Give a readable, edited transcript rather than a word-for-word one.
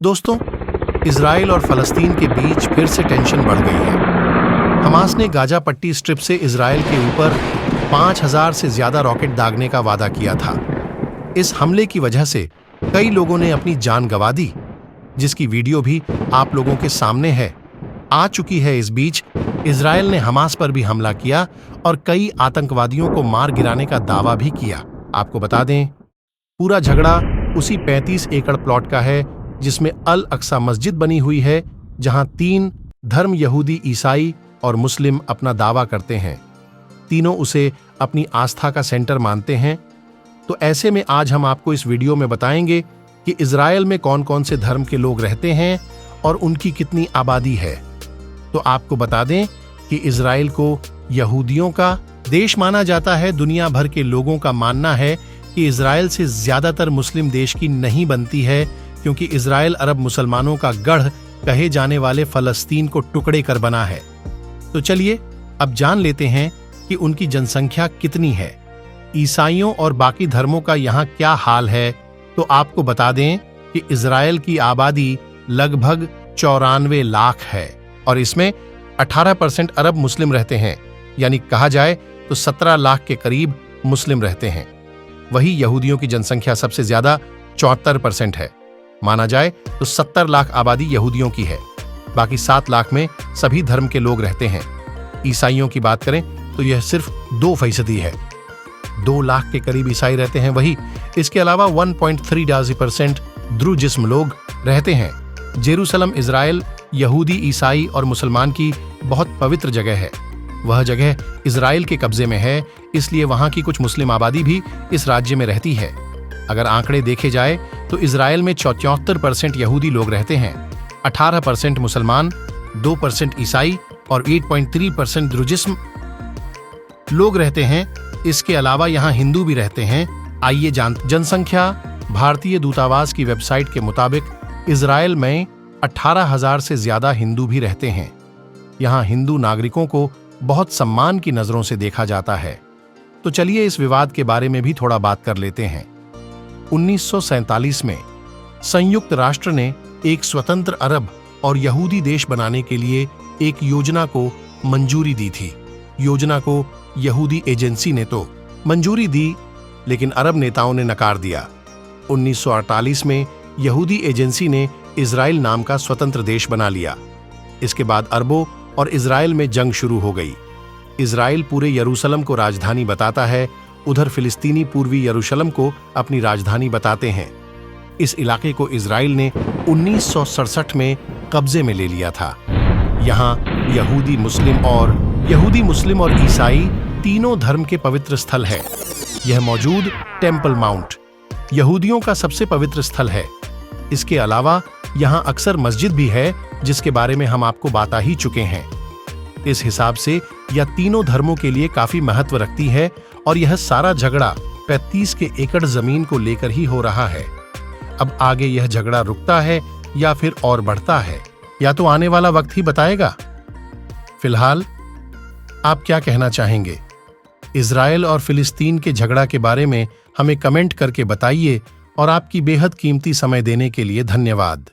दोस्तों, इजराइल और फलस्तीन के बीच फिर से टेंशन बढ़ गई है। हमास ने गाजा पट्टी स्ट्रिप से इजराइल के ऊपर 5,000 से ज्यादा रॉकेट दागने का वादा किया था। इस हमले की वजह से कई लोगों ने अपनी जान गंवा दी, जिसकी वीडियो भी आप लोगों के सामने आ चुकी है। इस बीच इजराइल ने हमास पर भी हमला किया और कई आतंकवादियों को मार गिराने का दावा भी किया। आपको बता दें, पूरा झगड़ा उसी 35 एकड़ प्लॉट का है जिसमें अल अक्सा मस्जिद बनी हुई है, जहां 3 धर्म यहूदी, ईसाई और मुस्लिम अपना दावा करते हैं। तीनों उसे अपनी आस्था का सेंटर मानते हैं। तो ऐसे में आज हम आपको इस वीडियो में बताएंगे कि इजराइल में कौन कौन से धर्म के लोग रहते हैं और उनकी कितनी आबादी है। तो आपको बता दें कि इजराइल को यहूदियों का देश माना जाता है। दुनिया भर के लोगों का मानना है कि इजराइल से ज्यादातर मुस्लिम देश की नहीं बनती है, क्योंकि इजराइल अरब मुसलमानों का गढ़ कहे जाने वाले फलस्तीन को टुकड़े कर बना है। तो चलिए अब जान लेते हैं कि उनकी जनसंख्या कितनी है, ईसाइयों और बाकी धर्मों का यहाँ क्या हाल है। तो आपको बता दें कि इजराइल की आबादी लगभग 94 लाख है और इसमें 18% अरब मुस्लिम रहते हैं, यानी कहा जाए तो 17 लाख के करीब मुस्लिम रहते हैं। वही यहूदियों की जनसंख्या सबसे ज्यादा 74% है। माना जाए तो 70 लाख आबादी यहूदियों की है, बाकी 7 लाख में सभी धर्म के लोग रहते हैं। ईसाइयों की बात करें तो यह सिर्फ 2% है, 2 लाख के करीब ईसाई रहते हैं वही। इसके अलावा 1.3% द्रुजिस्म लोग रहते हैं। जेरूसलम इजराइल यहूदी, ईसाई और मुसलमान की बहुत पवित्र जगह है। वह जगह इजराइल के कब्जे में है, इसलिए वहां की कुछ मुस्लिम आबादी भी इस राज्य में रहती है। अगर आंकड़े देखे जाए तो इजराइल में 74% यहूदी लोग रहते हैं, 18% मुसलमान, 2% ईसाई और 8.3% द्रुजिस्म लोग रहते हैं। इसके अलावा यहाँ हिंदू भी रहते हैं। आइए जनसंख्या भारतीय दूतावास की वेबसाइट के मुताबिक इजराइल में 18,000 से ज्यादा हिंदू भी रहते हैं। यहाँ हिंदू नागरिकों को बहुत सम्मान की नजरों से देखा जाता है। तो चलिए इस विवाद के बारे में भी थोड़ा बात कर लेते हैं। 1947 में संयुक्त राष्ट्र ने एक स्वतंत्र अरब और यहूदी देश बनाने के लिए एक योजना को मंजूरी दी थी। योजना को यहूदी एजेंसी ने तो मंजूरी दी, लेकिन अरब नेताओं ने नकार दिया। 1948 में यहूदी एजेंसी ने इजराइल नाम का स्वतंत्र देश बना लिया। इसके बाद अरबों और इजराइल में जंग शुरू हो गई। इजराइल पूरे यरूशलेम को राजधानी बताता है, उधर फिलिस्तीनी पूर्वी यरूशलेम को अपनी राजधानी बताते हैं। इस इलाके को इजराइल ने 1967 में कब्जे में ले लिया था। यहाँ यहूदी मुस्लिम और ईसाई तीनों धर्म के पवित्र स्थल है। यह मौजूद टेम्पल माउंट यहूदियों का सबसे पवित्र स्थल है। इसके अलावा यहाँ अक्सर मस्जिद भी है, जिसके बारे में हम आपको बता ही चुके हैं। इस हिसाब से यह तीनों धर्मों के लिए काफी महत्व रखती है और यह सारा झगड़ा 35 के एकड़ जमीन को लेकर ही हो रहा है। अब आगे यह झगड़ा रुकता है या फिर और बढ़ता है, या तो आने वाला वक्त ही बताएगा। फिलहाल आप क्या कहना चाहेंगे? इजराइल और फिलिस्तीन के झगड़ा के बारे में हमें कमेंट करके बताइए और आपकी बेहद कीमती समय देने के लिए धन्यवाद।